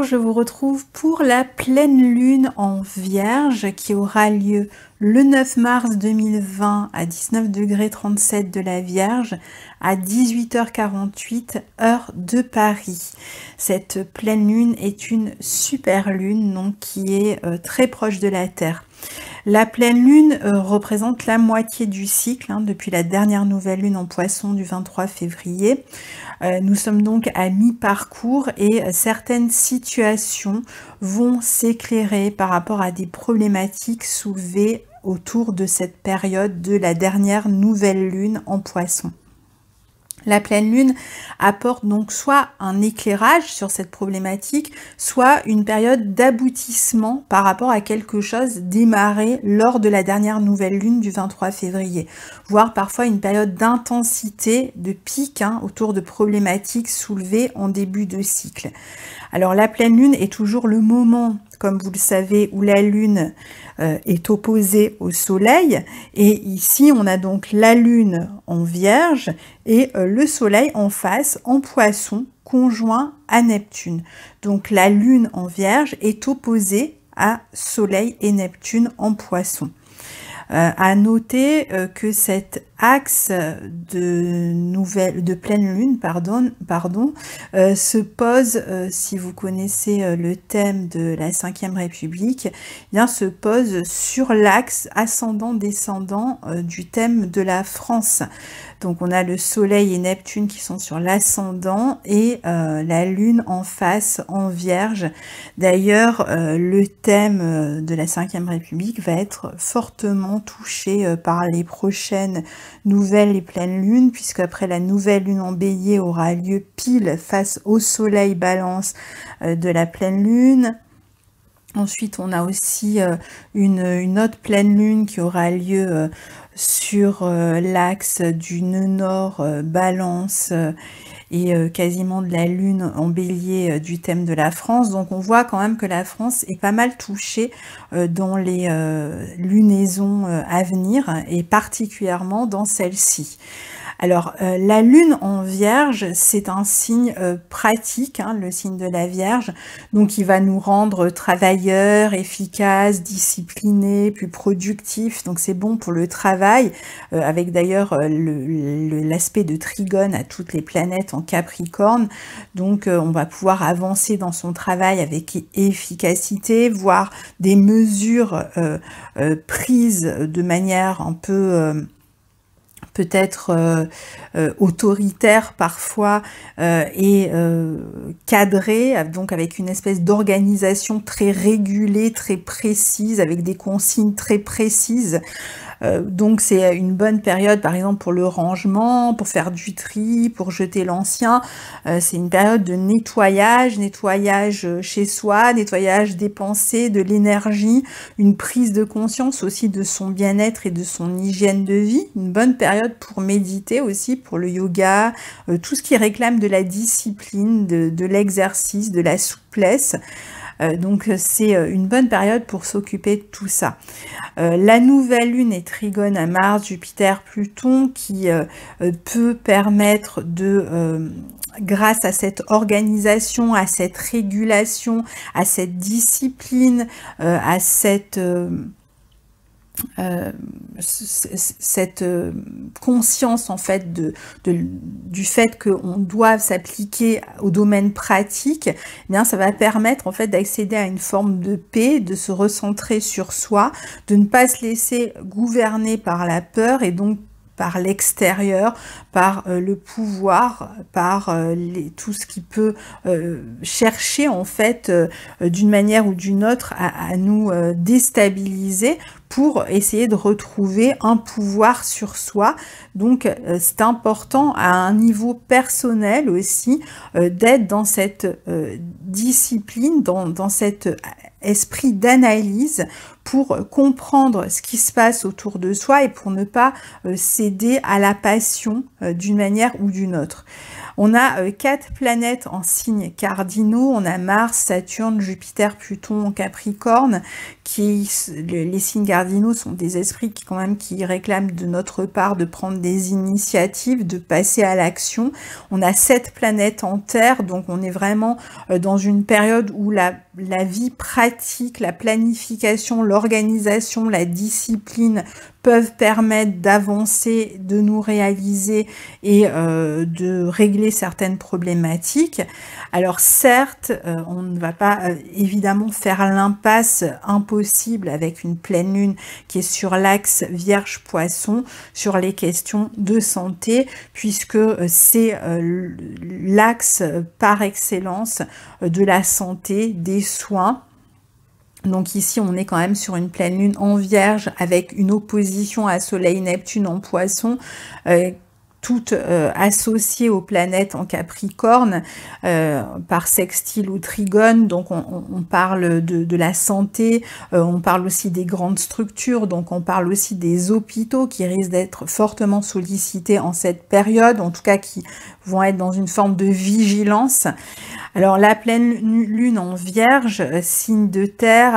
je vous retrouve pour la pleine lune en Vierge qui aura lieu le 9 mars 2020 à 19,37 de la Vierge à 18h48 heure de Paris. Cette pleine lune est une super lune donc qui est très proche de la Terre. La pleine lune représente la moitié du cycle depuis la dernière nouvelle lune en Poisson du 23 février. Nous sommes donc à mi-parcours et certaines situations vont s'éclairer par rapport à des problématiques soulevées autour de cette période de la dernière nouvelle lune en Poisson. La pleine lune apporte donc soit un éclairage sur cette problématique, soit une période d'aboutissement par rapport à quelque chose démarré lors de la dernière nouvelle lune du 23 février, voire parfois une période d'intensité, de pic autour de problématiques soulevées en début de cycle. Alors la pleine lune est toujours le moment, comme vous le savez, où la lune est opposée au soleil, et ici on a donc la lune en Vierge et le soleil en face en Poisson conjoint à Neptune. Donc la lune en Vierge est opposée à soleil et Neptune en Poisson. À noter que cet axe de pleine lune se pose, si vous connaissez le thème de la 5e République, se pose sur l'axe ascendant-descendant du thème de la France. Donc on a le soleil et Neptune qui sont sur l'ascendant et la lune en face en Vierge. D'ailleurs, le thème de la 5e République va être fortement touché par les prochaines nouvelles et pleines lunes, puisque après la nouvelle lune en Bélier aura lieu pile face au soleil Balance de la pleine lune. Ensuite, on a aussi une autre pleine lune qui aura lieu sur l'axe du nœud nord Balance et quasiment de la lune en Bélier du thème de la France. Donc on voit quand même que la France est pas mal touchée dans les lunaisons à venir et particulièrement dans celle-ci. Alors, la lune en Vierge, c'est un signe pratique, le signe de la Vierge, donc il va nous rendre travailleurs, efficaces, disciplinés, plus productifs, donc c'est bon pour le travail, avec d'ailleurs l'aspect de trigone à toutes les planètes en Capricorne, donc on va pouvoir avancer dans son travail avec efficacité, voir des mesures prises de manière un peu peut-être autoritaire parfois et cadré, donc avec une espèce d'organisation très régulée, très précise, avec des consignes très précises. Donc c'est une bonne période par exemple pour le rangement, pour faire du tri, pour jeter l'ancien. C'est une période de nettoyage chez soi, nettoyage des pensées, de l'énergie, une prise de conscience aussi de son bien-être et de son hygiène de vie. Une bonne période pour méditer aussi, pour le yoga, tout ce qui réclame de la discipline, de l'exercice, de la souplesse. Donc c'est une bonne période pour s'occuper de tout ça. La nouvelle lune est trigone à Mars, Jupiter, Pluton qui peut permettre de, grâce à cette organisation, à cette régulation, à cette discipline, à cette conscience en fait du fait qu'on doit s'appliquer au domaine pratique, eh bien ça va permettre en fait d'accéder à une forme de paix, de se recentrer sur soi, de ne pas se laisser gouverner par la peur et donc par l'extérieur, par le pouvoir, par tout ce qui peut chercher en fait d'une manière ou d'une autre à nous déstabiliser pour essayer de retrouver un pouvoir sur soi. Donc c'est important à un niveau personnel aussi d'être dans cette discipline, dans cet esprit d'analyse pour comprendre ce qui se passe autour de soi et pour ne pas céder à la passion d'une manière ou d'une autre. On a 4 planètes en signes cardinaux, on a Mars, Saturne, Jupiter, Pluton en Capricorne, les signes cardinaux sont des esprits qui quand même qui réclament de notre part de prendre des initiatives, de passer à l'action. On a 7 planètes en Terre, donc on est vraiment dans une période où la vie pratique, la planification, l'organisation, la discipline peuvent permettre d'avancer, de nous réaliser et de régler certaines problématiques. Alors certes, on ne va pas évidemment faire l'impasse impossible avec une pleine lune qui est sur l'axe Vierge-Poisson sur les questions de santé, puisque c'est l'axe par excellence de la santé, des soins. Donc ici, on est quand même sur une pleine lune en Vierge avec une opposition à Soleil-Neptune en Poisson, toutes associées aux planètes en Capricorne par sextile ou trigone. Donc on parle de la santé, on parle aussi des grandes structures, donc on parle aussi des hôpitaux qui risquent d'être fortement sollicités en cette période, en tout cas qui vont être dans une forme de vigilance. Alors la pleine lune en Vierge, signe de terre,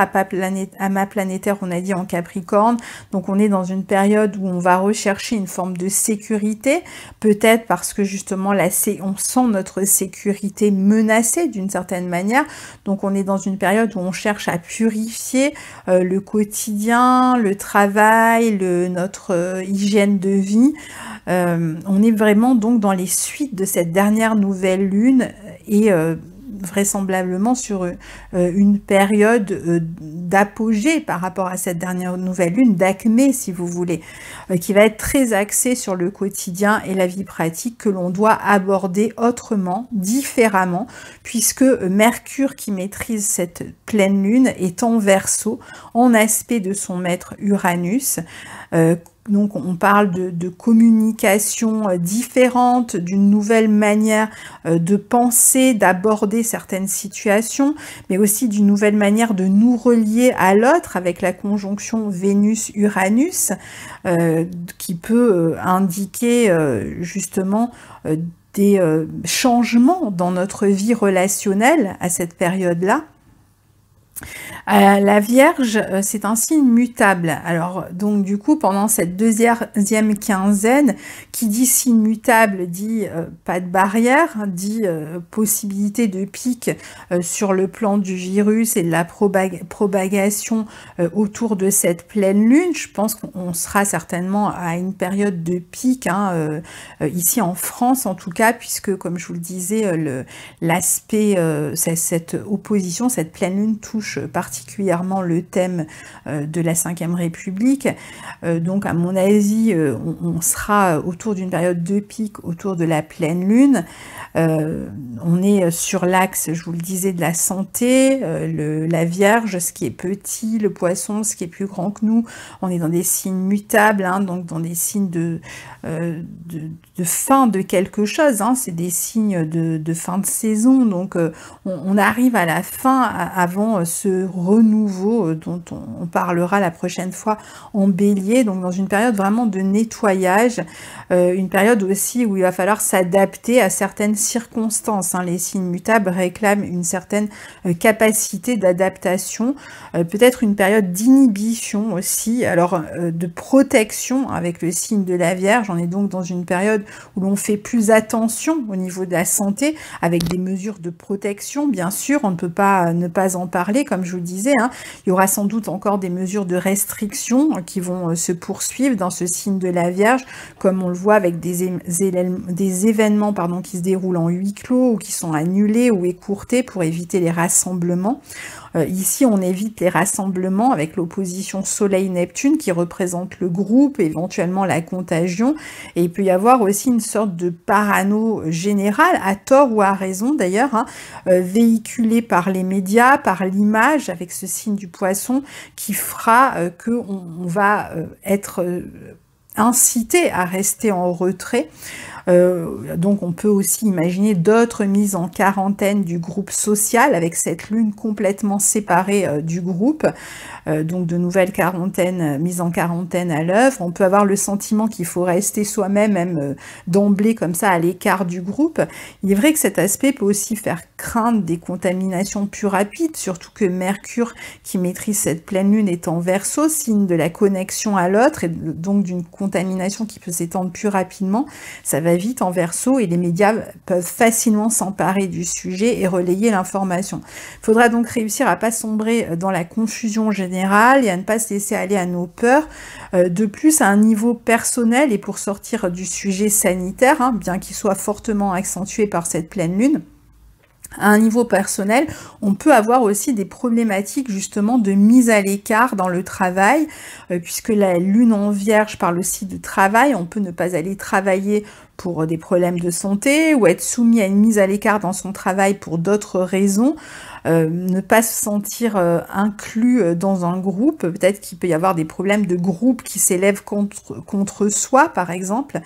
amas planétaire, on a dit en Capricorne, donc on est dans une période où on va rechercher une forme de sécurité, peut-être parce que justement on sent notre sécurité menacée d'une certaine manière, donc on est dans une période où on cherche à purifier le quotidien, le travail, notre hygiène de vie. On est vraiment donc dans les suites de cette dernière nouvelle lune et vraisemblablement sur une période d'apogée par rapport à cette dernière nouvelle lune, d'acmé si vous voulez, qui va être très axée sur le quotidien et la vie pratique que l'on doit aborder autrement, différemment, puisque Mercure qui maîtrise cette pleine lune est en Verseau, en aspect de son maître Uranus. Donc on parle de communication différente, d'une nouvelle manière de penser, d'aborder certaines situations, mais aussi d'une nouvelle manière de nous relier à l'autre avec la conjonction Vénus-Uranus qui peut indiquer justement des changements dans notre vie relationnelle à cette période-là. La Vierge, c'est un signe mutable. Alors, donc du coup, pendant cette deuxième quinzaine, qui dit signe mutable, dit pas de barrière, dit possibilité de pic sur le plan du virus et de la propagation autour de cette pleine lune. Je pense qu'on sera certainement à une période de pic, ici en France en tout cas, puisque, comme je vous le disais, l'aspect, cette opposition, cette pleine lune touche particulièrement le thème de la Ve République. Donc à mon avis, on sera autour d'une période de pic, autour de la pleine lune. On est sur l'axe, je vous le disais, de la santé, la Vierge, ce qui est petit, le Poisson, ce qui est plus grand que nous. On est dans des signes mutables, donc dans des signes de fin de quelque chose. C'est des signes de fin de saison. Donc on arrive à la fin avant ce renouveau dont on parlera la prochaine fois en Bélier. Donc dans une période vraiment de nettoyage, une période aussi où il va falloir s'adapter à certaines circonstances. Les signes mutables réclament une certaine capacité d'adaptation, peut-être une période d'inhibition aussi, alors de protection avec le signe de la Vierge. On est donc dans une période où l'on fait plus attention au niveau de la santé, avec des mesures de protection, bien sûr, on ne peut pas ne pas en parler, comme je vous le disais, il y aura sans doute encore des mesures de restriction qui vont se poursuivre dans ce signe de la Vierge, comme on le voit avec des événements qui se déroulent en huis clos ou qui sont annulés ou écourtés pour éviter les rassemblements. Ici, on évite les rassemblements avec l'opposition Soleil-Neptune qui représente le groupe, éventuellement la contagion. Et il peut y avoir aussi une sorte de parano générale, à tort ou à raison d'ailleurs, véhiculée par les médias, par l'image, avec ce signe du Poisson, qui fera qu'on va être inciter à rester en retrait. Donc on peut aussi imaginer d'autres mises en quarantaine du groupe social avec cette lune complètement séparée du groupe, donc de nouvelles mises en quarantaine à l'œuvre. On peut avoir le sentiment qu'il faut rester soi-même, même d'emblée comme ça à l'écart du groupe. Il est vrai que cet aspect peut aussi faire craindre des contaminations plus rapides, surtout que Mercure, qui maîtrise cette pleine lune, est en Verseau, signe de la connexion à l'autre et donc d'une contamination qui peut s'étendre plus rapidement. Ça va vite en Verseau et les médias peuvent facilement s'emparer du sujet et relayer l'information. Il faudra donc réussir à pas sombrer dans la confusion générale et à ne pas se laisser aller à nos peurs. De plus, à un niveau personnel et pour sortir du sujet sanitaire, bien qu'il soit fortement accentué par cette pleine lune, à un niveau personnel, on peut avoir aussi des problématiques justement de mise à l'écart dans le travail, puisque la lune en Vierge parle aussi de travail. On peut ne pas aller travailler pour des problèmes de santé ou être soumis à une mise à l'écart dans son travail pour d'autres raisons. Ne pas se sentir inclus dans un groupe, peut-être qu'il peut y avoir des problèmes de groupe qui s'élèvent contre soi par exemple.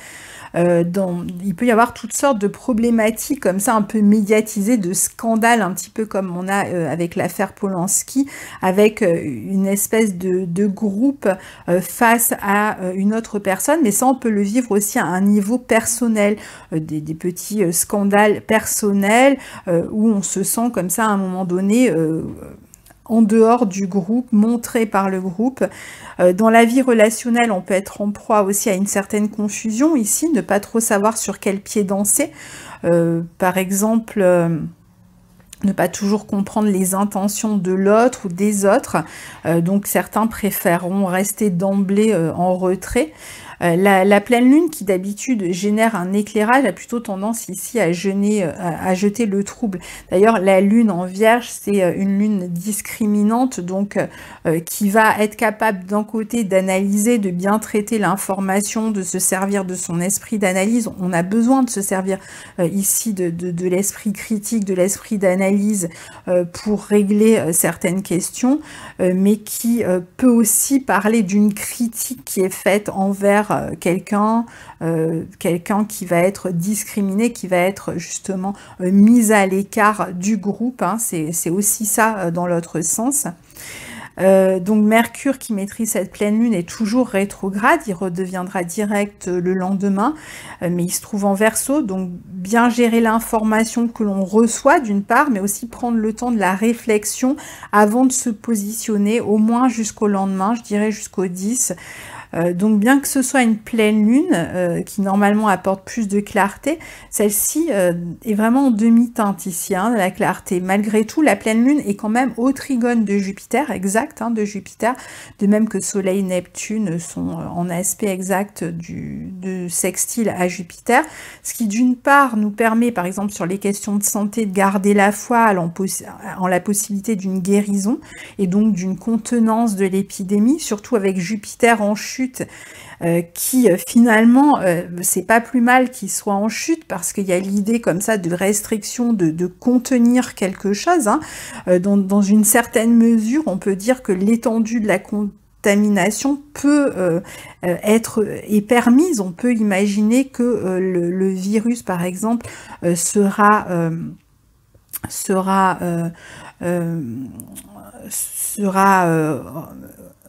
Il peut y avoir toutes sortes de problématiques comme ça un peu médiatisées, de scandales un petit peu comme on a avec l'affaire Polanski, avec une espèce de groupe face à une autre personne, mais ça on peut le vivre aussi à un niveau personnel, des petits scandales personnels où on se sent comme ça à un moment donné en dehors du groupe, montré par le groupe. Dans la vie relationnelle, on peut être en proie aussi à une certaine confusion ici, ne pas trop savoir sur quel pied danser. Par exemple, ne pas toujours comprendre les intentions de l'autre ou des autres. Donc certains préféreront rester d'emblée en retrait. La pleine lune, qui d'habitude génère un éclairage, a plutôt tendance ici à jeter le trouble. D'ailleurs, la lune en Vierge, c'est une lune discriminante, donc qui va être capable d'un côté d'analyser, de bien traiter l'information, de se servir de son esprit d'analyse. On a besoin de se servir ici de l'esprit critique, de l'esprit d'analyse pour régler certaines questions, mais qui peut aussi parler d'une critique qui est faite envers quelqu'un qui va être discriminé, qui va être justement mis à l'écart du groupe, c'est aussi ça dans l'autre sens. Donc Mercure, qui maîtrise cette pleine lune, est toujours rétrograde, il redeviendra direct le lendemain, mais il se trouve en Verseau, donc bien gérer l'information que l'on reçoit d'une part, mais aussi prendre le temps de la réflexion avant de se positionner, au moins jusqu'au lendemain, je dirais jusqu'au 10. Donc bien que ce soit une pleine lune qui normalement apporte plus de clarté, celle-ci est vraiment en demi-teinte ici, la clarté. Malgré tout, la pleine lune est quand même au trigone de Jupiter, exact, de Jupiter, de même que Soleil et Neptune sont en aspect exact de sextile à Jupiter, ce qui d'une part nous permet, par exemple sur les questions de santé, de garder la foi en la possibilité d'une guérison et donc d'une contenance de l'épidémie, surtout avec Jupiter en chute, qui finalement, c'est pas plus mal qu'il soit en chute parce qu'il y a l'idée comme ça de restriction, de contenir quelque chose. Dans une certaine mesure, on peut dire que l'étendue de la contamination peut est permise. On peut imaginer que le virus, par exemple, sera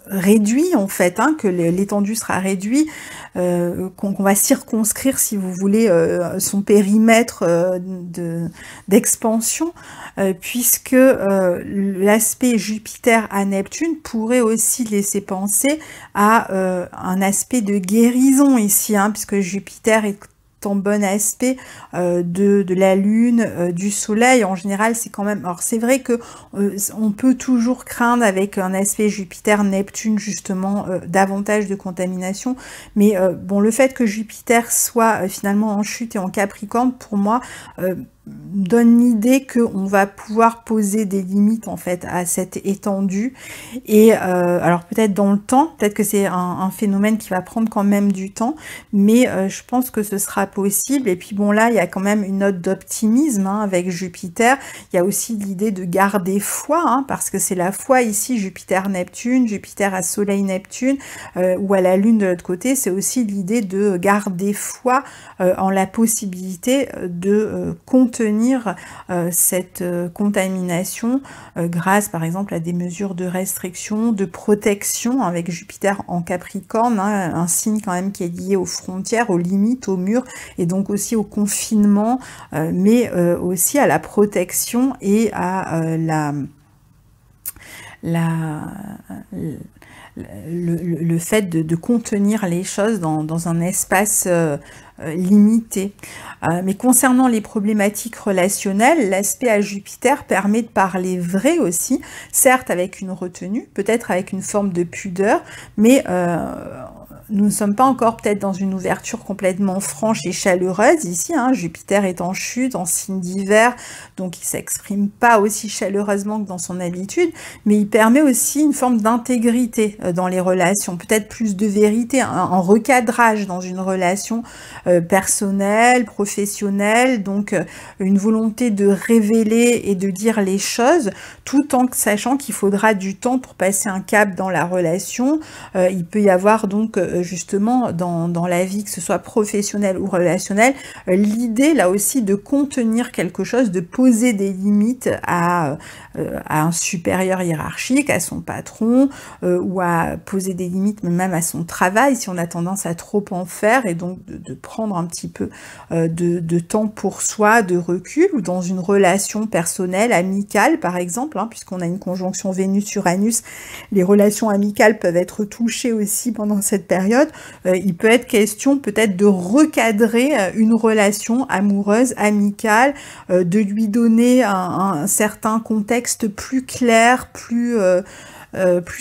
réduit en fait, que l'étendue sera réduite, qu'on va circonscrire, si vous voulez, son périmètre d'expansion, puisque l'aspect Jupiter à Neptune pourrait aussi laisser penser à un aspect de guérison ici, puisque Jupiter est en bon aspect de la lune, du soleil. En général, c'est quand même... Alors, c'est vrai que on peut toujours craindre avec un aspect Jupiter-Neptune, justement, davantage de contamination. Mais bon, le fait que Jupiter soit finalement en chute et en Capricorne, pour moi, donne l'idée qu'on va pouvoir poser des limites en fait à cette étendue, et alors peut-être dans le temps, peut-être que c'est un phénomène qui va prendre quand même du temps, mais je pense que ce sera possible. Et puis bon, là il y a quand même une note d'optimisme hein, avec Jupiter. Il y a aussi l'idée de garder foi, hein, parce que c'est la foi ici, Jupiter-Neptune, Jupiter à Soleil-Neptune, ou à la Lune de l'autre côté. C'est aussi l'idée de garder foi en la possibilité de contenir cette contamination grâce par exemple à des mesures de restriction, de protection, avec Jupiter en Capricorne, hein, un signe quand même qui est lié aux frontières, aux limites, aux murs, et donc aussi au confinement, mais aussi à la protection et à le fait de contenir les choses dans un espace limité. Mais concernant les problématiques relationnelles, l'aspect à Jupiter permet de parler vrai aussi, certes avec une retenue, peut-être avec une forme de pudeur, mais nous ne sommes pas encore peut-être dans une ouverture complètement franche et chaleureuse ici, hein. Jupiter est en chute, en signe d'hiver, donc il ne s'exprime pas aussi chaleureusement que dans son habitude, mais il permet aussi une forme d'intégrité dans les relations, peut-être plus de vérité, un recadrage dans une relation personnelle, professionnelle, donc une volonté de révéler et de dire les choses, tout en sachant qu'il faudra du temps pour passer un cap dans la relation. Il peut y avoir donc justement dans la vie, que ce soit professionnel ou relationnel, l'idée là aussi de contenir quelque chose, de poser des limites à un supérieur hiérarchique, à son patron, ou à poser des limites même à son travail si on a tendance à trop en faire, et donc de prendre un petit peu de temps pour soi, de recul, ou dans une relation personnelle, amicale par exemple, hein, puisqu'on a une conjonction Vénus-Uranus, les relations amicales peuvent être touchées aussi pendant cette période. Il peut être question peut-être de recadrer une relation amoureuse, amicale, de lui donner un certain contexte plus clair, plus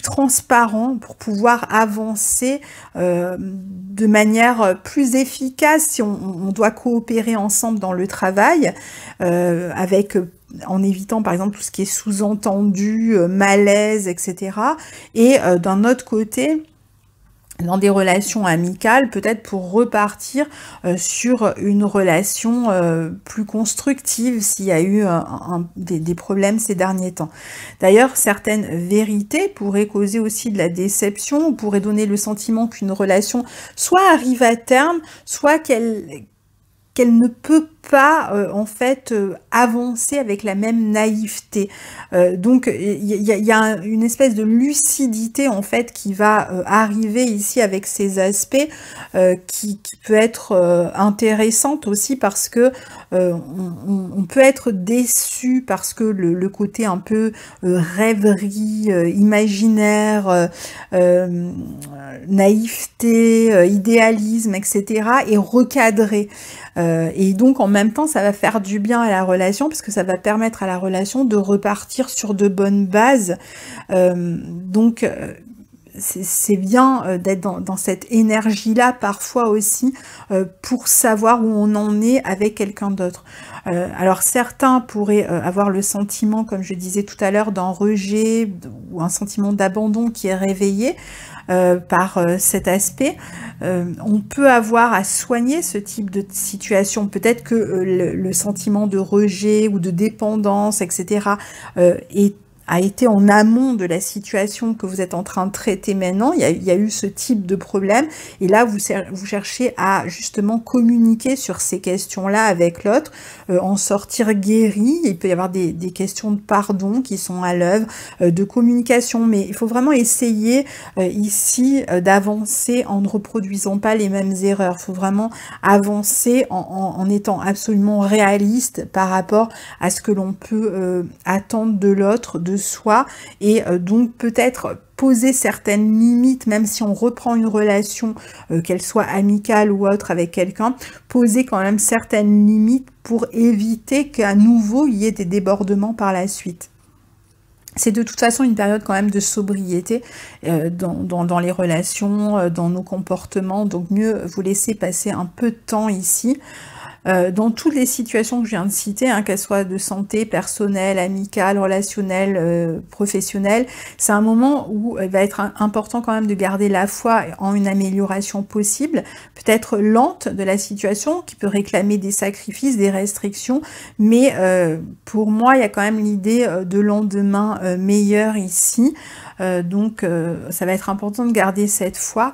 transparent, pour pouvoir avancer de manière plus efficace si on doit coopérer ensemble dans le travail, en évitant par exemple tout ce qui est sous-entendu, malaise, etc. Et d'un autre côté, dans des relations amicales, peut-être pour repartir sur une relation plus constructive s'il y a eu des problèmes ces derniers temps. D'ailleurs, certaines vérités pourraient causer aussi de la déception, ou pourraient donner le sentiment qu'une relation soit arrive à terme, soit qu'elle ne peut pas en fait avancer avec la même naïveté. Donc il y a une espèce de lucidité en fait qui va arriver ici avec ces aspects qui peut être intéressante aussi, parce que on peut être déçu parce que le côté un peu rêverie, imaginaire, naïveté, idéalisme, etc. est recadré. Et donc en même temps ça va faire du bien à la relation, parce que ça va permettre à la relation de repartir sur de bonnes bases. Donc c'est bien d'être dans cette énergie-là parfois aussi, pour savoir où on en est avec quelqu'un d'autre. Alors certains pourraient avoir le sentiment, comme je disais tout à l'heure, d'un rejet ou un sentiment d'abandon qui est réveillé par cet aspect. On peut avoir à soigner ce type de situation. Peut-être que le sentiment de rejet ou de dépendance, etc., a été en amont de la situation que vous êtes en train de traiter maintenant. Il y a eu ce type de problème, et là vous cherchez à justement communiquer sur ces questions-là avec l'autre, en sortir guéri. Il peut y avoir des questions de pardon qui sont à l'œuvre, de communication, mais il faut vraiment essayer ici d'avancer en ne reproduisant pas les mêmes erreurs. Il faut vraiment avancer en étant absolument réaliste par rapport à ce que l'on peut attendre de l'autre, de soi, et donc peut-être poser certaines limites, même si on reprend une relation, qu'elle soit amicale ou autre avec quelqu'un, poser quand même certaines limites pour éviter qu'à nouveau il y ait des débordements par la suite. C'est de toute façon une période quand même de sobriété dans les relations, dans nos comportements, donc mieux vous laisser passer un peu de temps ici. Dans toutes les situations que je viens de citer, hein, qu'elles soient de santé, personnelle, amicale, relationnelle, professionnelle, c'est un moment où il va être important quand même de garder la foi en une amélioration possible, peut-être lente de la situation, qui peut réclamer des sacrifices, des restrictions, mais pour moi, il y a quand même l'idée de lendemain meilleur ici, donc ça va être important de garder cette foi.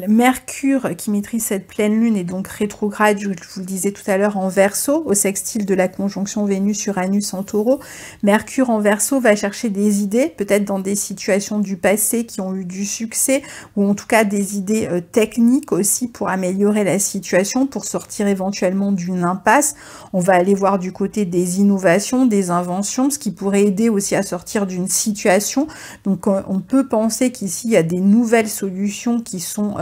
Mercure qui maîtrise cette pleine lune est donc rétrograde, je vous le disais tout à l'heure, en Verseau, au sextile de la conjonction Vénus-Uranus en Taureau. Mercure en Verseau va chercher des idées, peut-être dans des situations du passé qui ont eu du succès, ou en tout cas des idées techniques aussi pour améliorer la situation, pour sortir éventuellement d'une impasse. On va aller voir du côté des innovations, des inventions, ce qui pourrait aider aussi à sortir d'une situation. Donc on peut penser qu'ici il y a des nouvelles solutions qui sont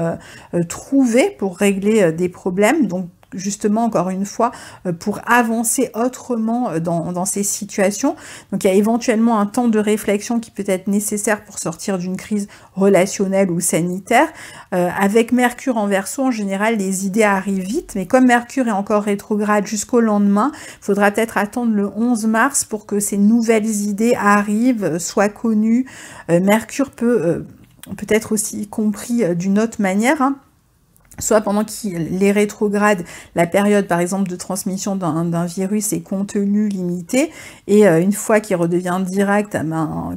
trouvées pour régler des problèmes, donc justement encore une fois pour avancer autrement dans ces situations. Donc il y a éventuellement un temps de réflexion qui peut être nécessaire pour sortir d'une crise relationnelle ou sanitaire. Avec Mercure en Verseau, en général les idées arrivent vite, mais comme Mercure est encore rétrograde jusqu'au lendemain, il faudra peut-être attendre le 11 mars pour que ces nouvelles idées arrivent, soient connues. Mercure peut être aussi compris d'une autre manière, hein, soit pendant qu'il est rétrograde, la période par exemple de transmission d'un virus est contenue, limitée, et une fois qu'il redevient direct,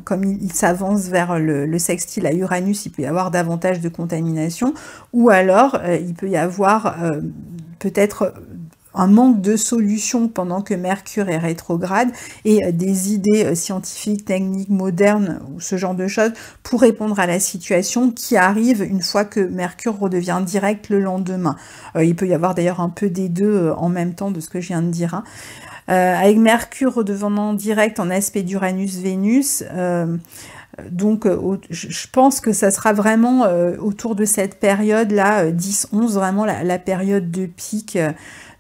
comme il s'avance vers le sextile à Uranus, il peut y avoir davantage de contamination, ou alors il peut y avoir peut-être un manque de solutions pendant que Mercure est rétrograde et des idées scientifiques, techniques, modernes ou ce genre de choses pour répondre à la situation qui arrive une fois que Mercure redevient direct le lendemain. Il peut y avoir d'ailleurs un peu des deux en même temps de ce que je viens de dire, hein. Avec Mercure redevenant direct en aspect d'Uranus-Vénus, donc je pense que ça sera vraiment autour de cette période-là, 10-11, vraiment la période de pic,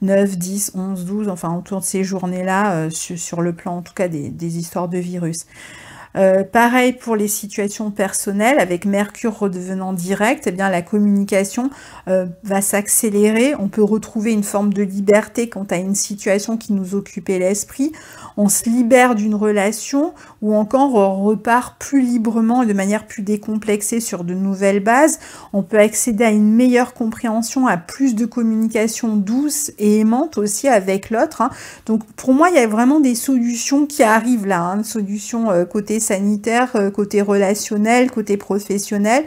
9, 10, 11, 12, enfin autour de ces journées-là, sur le plan en tout cas des histoires de virus. Pareil pour les situations personnelles, avec Mercure redevenant direct, eh bien la communication va s'accélérer, on peut retrouver une forme de liberté quant à une situation qui nous occupait l'esprit, on se libère d'une relation ou encore on repart plus librement et de manière plus décomplexée sur de nouvelles bases, on peut accéder à une meilleure compréhension, à plus de communication douce et aimante aussi avec l'autre, hein. Donc pour moi il y a vraiment des solutions qui arrivent là, hein, solutions côté sanitaire, côté relationnel, côté professionnel.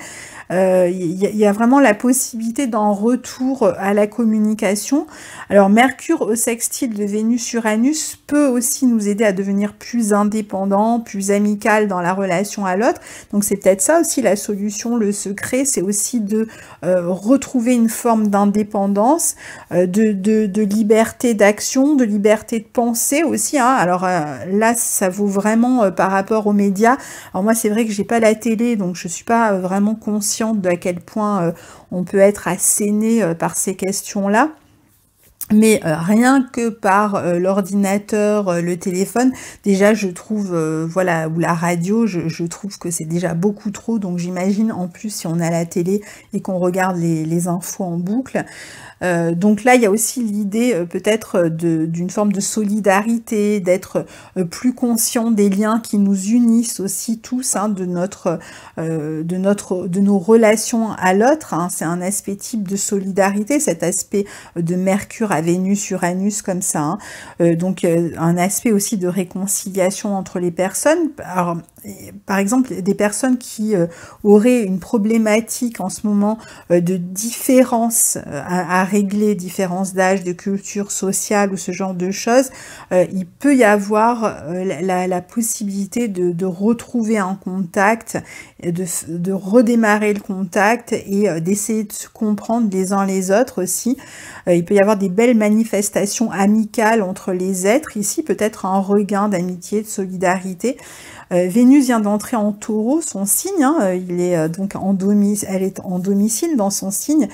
Il y a vraiment la possibilité d'un retour à la communication. Alors Mercure au sextile de Vénus-Uranus peut aussi nous aider à devenir plus indépendant, plus amical dans la relation à l'autre. Donc c'est peut-être ça aussi la solution, le secret, c'est aussi de retrouver une forme d'indépendance, de liberté d'action, de liberté de penser aussi, hein. Alors là, ça vaut vraiment par rapport aux médias. Alors moi, c'est vrai que j'ai pas la télé, donc je suis pas vraiment consciente de à quel point on peut être asséné par ces questions-là. Mais rien que par l'ordinateur, le téléphone, déjà je trouve, voilà, ou la radio, je trouve que c'est déjà beaucoup trop, donc j'imagine en plus si on a la télé et qu'on regarde les infos en boucle. Donc là, il y a aussi l'idée peut-être d'une forme de solidarité, d'être plus conscient des liens qui nous unissent aussi tous, hein, de nos relations à l'autre, hein. C'est un aspect type de solidarité, cet aspect de Mercure à Vénus, Uranus comme ça, hein. Donc un aspect aussi de réconciliation entre les personnes. Alors, par exemple, des personnes qui auraient une problématique en ce moment de différence à régler, différence d'âge, de culture sociale ou ce genre de choses, il peut y avoir la possibilité de retrouver un contact, de redémarrer le contact et d'essayer de se comprendre les uns les autres aussi. Il peut y avoir des belles manifestations amicales entre les êtres ici, peut-être un regain d'amitié, de solidarité. Vénus vient d'entrer en Taureau, son signe, hein, il est donc elle est en domicile dans son signe.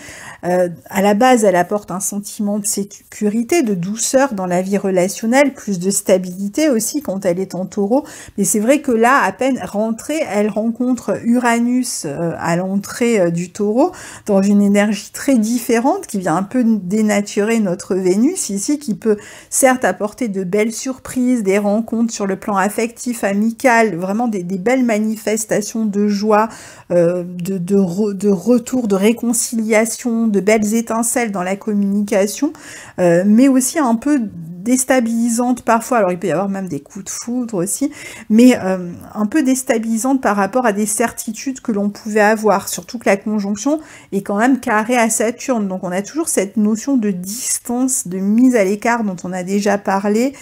À la base, elle apporte un sentiment de sécurité, de douceur dans la vie relationnelle, plus de stabilité aussi quand elle est en Taureau. Mais c'est vrai que là, à peine rentrée, elle rencontre Uranus à l'entrée du Taureau, dans une énergie très différente qui vient un peu dénaturer notre Vénus ici, qui peut certes apporter de belles surprises, des rencontres sur le plan affectif, amical, vraiment des belles manifestations de joie, de retour, de réconciliation, de belles étincelles dans la communication, mais aussi un peu déstabilisante parfois, alors il peut y avoir même des coups de foudre aussi, mais un peu déstabilisante par rapport à des certitudes que l'on pouvait avoir, surtout que la conjonction est quand même carrée à Saturne, donc on a toujours cette notion de distance, de mise à l'écart dont on a déjà parlé,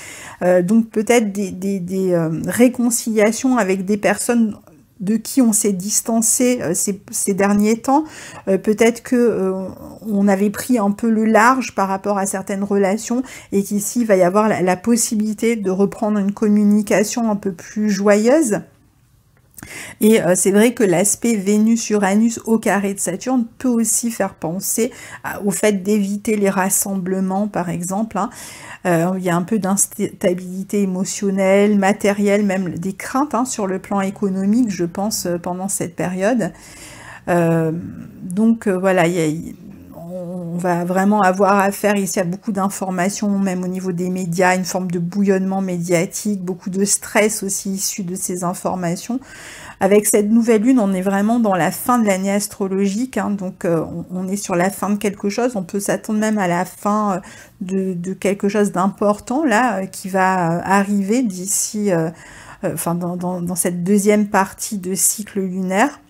donc peut-être des réconciliations avec des personnes de qui on s'est distancé ces derniers temps, peut-être que on avait pris un peu le large par rapport à certaines relations et qu'ici il va y avoir la possibilité de reprendre une communication un peu plus joyeuse. Et c'est vrai que l'aspect Vénus-Uranus au carré de Saturne peut aussi faire penser au fait d'éviter les rassemblements, par exemple, hein. Il y a un peu d'instabilité émotionnelle, matérielle, même des craintes hein, sur le plan économique, je pense, pendant cette période. Donc voilà, on va vraiment avoir affaire ici à beaucoup d'informations, même au niveau des médias, une forme de bouillonnement médiatique, beaucoup de stress aussi issu de ces informations. Avec cette nouvelle lune, on est vraiment dans la fin de l'année astrologique, hein, donc on est sur la fin de quelque chose, on peut s'attendre même à la fin de quelque chose d'important là, qui va arriver d'ici, enfin dans cette deuxième partie de cycle lunaire.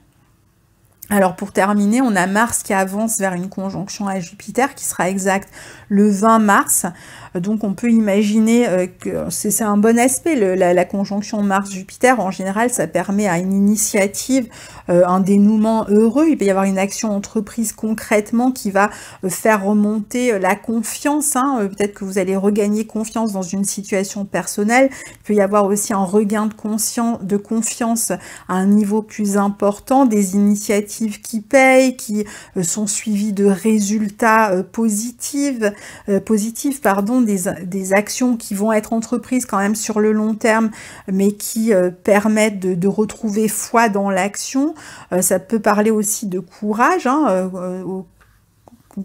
Alors pour terminer, on a Mars qui avance vers une conjonction à Jupiter qui sera exacte le 20 mars. Donc on peut imaginer que c'est un bon aspect, la conjonction Mars-Jupiter. En général, ça permet à une initiative, un dénouement heureux. Il peut y avoir une action entreprise concrètement qui va faire remonter la confiance. Hein. Peut-être que vous allez regagner confiance dans une situation personnelle. Il peut y avoir aussi un regain de confiance à un niveau plus important, des initiatives qui payent, qui sont suivies de résultats positifs, des actions qui vont être entreprises quand même sur le long terme, mais qui permettent de retrouver foi dans l'action. Ça peut parler aussi de courage, hein,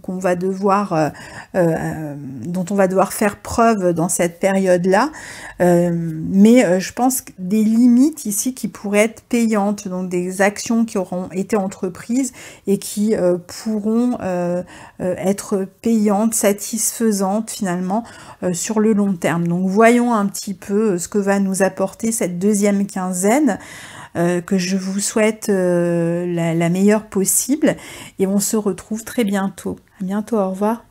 qu'on va devoir, dont on va devoir faire preuve dans cette période-là, mais je pense que des limites ici qui pourraient être payantes, donc des actions qui auront été entreprises et qui pourront être payantes, satisfaisantes finalement sur le long terme. Donc voyons un petit peu ce que va nous apporter cette deuxième quinzaine. Que je vous souhaite la meilleure possible et on se retrouve très bientôt. À bientôt, au revoir.